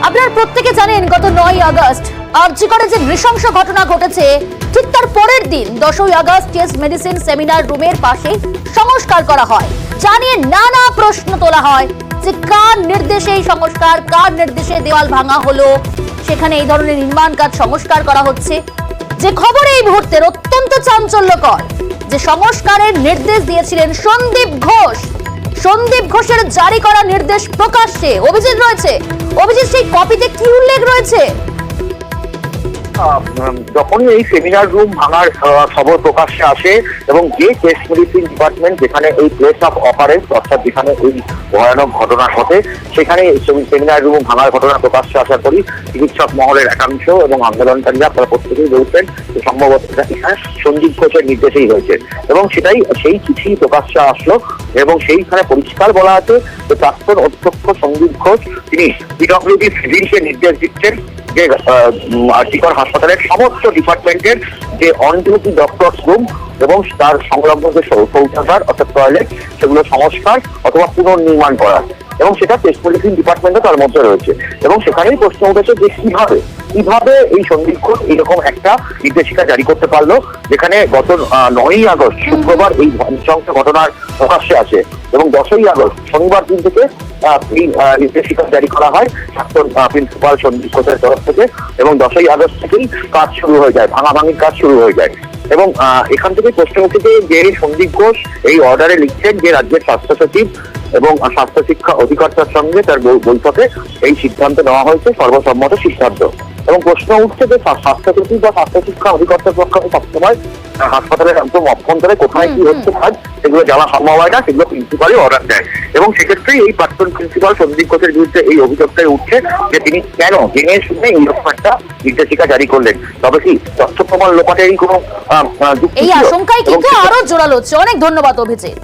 আপনারা প্রত্যেকে জানেন গত 9ই আগস্ট আরজিকরে যে নৃশংস ঘটনা ঘটেছে, ঠিক তার পরের দিন 10ই আগস্ট চেস মেডিসিন সেমিনার রুমের পাশে সংস্কার করা হয়। জানিয়ে নানা প্রশ্ন তোলা হয় যে কার নির্দেশে এই সংস্কার, কার নির্দেশে দেওয়াল ভাঙা হলো, সেখানে এই ধরনের নির্মাণ কাজ সংস্কার করা হচ্ছে। যে খবর এই মুহূর্তের অত্যন্ত চাঞ্চল্যকর, যে সংস্কারের নির্দেশ দিয়েছিলেন সন্দীপ ঘোষ। সন্দীপ ঘোষের জারি করা নির্দেশ প্রকাশ্যে অভিজিৎ রয়েছে। অভিজিৎ, সেই কপিতে কি উল্লেখ রয়েছে? যখনই এই সেমিনার রুম ভাঙার খবর প্রকাশ্যে আসে এবং যে চেস্ট মেডিসিন ডিপার্টমেন্ট যেখানে এই প্লেস অফ অপারেন্স অর্থাৎ যেখানে এই ভয়ানক ঘটনা ঘটে, সেখানে সেমিনার রুম ভাঙার ঘটনা প্রকাশ্যে আসার পরই চিকিৎসক মহলের একাংশ এবং আন্দোলনকারীরা তারা প্রত্যেকেই বলছেন যে সম্ভবত এখানে সন্দীপ ঘোষের নির্দেশেই হয়েছে এবং সেই চিঠি প্রকাশ্যে আসলো এবং সেইখানে পরিষ্কার বলা আছে যে প্রাক্তন অধ্যক্ষ সন্দীপ ঘোষ তিনি পিডব্লিউডি সিভিলকে নির্দেশ দিচ্ছেন যে আরজিকর হাসপাতালের সমস্ত ডিপার্টমেন্টের যে অন ডিউটি ডক্টরস রুম এবং তার সংলগ্ন যে শৌচাগার অর্থাৎ টয়লেট, সেগুলো সংস্কার অথবা পুনর্নির্মাণ করা, এবং সেটা চেস্ট মেডিসিন ডিপার্টমেন্টও তার মধ্যে রয়েছে। এবং সেখানেই প্রশ্ন উঠেছে যে কিভাবে এই সন্দীপ ঘোষ এরকম একটা নির্দেশিকা জারি করতে পারলো, যেখানে গত 9ই আগস্ট শুক্রবার এই নৃশংস ঘটনার প্রকাশ্যে আসে এবং 10ই আগস্ট শনিবার দিন থেকে নির্দেশিকা জারি করা হয় প্রাক্তন প্রিন্সিপাল সন্দীপ ঘোষের তরফ থেকে এবং 10ই আগস্ট থেকেই কাজ শুরু হয়ে যায়, ভাঙাভাঙির কাজ শুরু হয়ে যায়। এবং এখান থেকে প্রশ্ন উঠেছে যে সন্দীপ ঘোষ এই অর্ডারে লিখছেন যে রাজ্যের স্বাস্থ্য সচিব এবং স্বাস্থ্য শিক্ষা অধিকর্তার সঙ্গে তার বৈঠকে এই সিদ্ধান্ত নেওয়া হয়েছে, সর্বসম্মত সিদ্ধান্ত। এবং প্রশ্ন উঠছে যে স্বাস্থ্য সচিব বা স্বাস্থ্য শিক্ষা অধিকর্তার পক্ষে সবসময় হাসপাতালের একদম অভ্যন্তরে কোথায় কি হচ্ছে কাজ সেগুলো জানা সম্ভব হয় না, সেগুলো প্রিন্সিপালই অর্ডার দেয়। এবং সেক্ষেত্রেই এই প্রাক্তন প্রিন্সিপাল সন্দীপ ঘোষের বিরুদ্ধে এই অভিযোগটাই উঠছে যে তিনি কেন জেনে শুনে এইরকম একটা নির্দেশিকা জারি করলেন। তবে কি তথ্য প্রমাণ লোপাটেরই কোনো এই আশঙ্কায় কিন্তু আরো জোরালো হচ্ছে। অনেক ধন্যবাদ অভিজিৎ।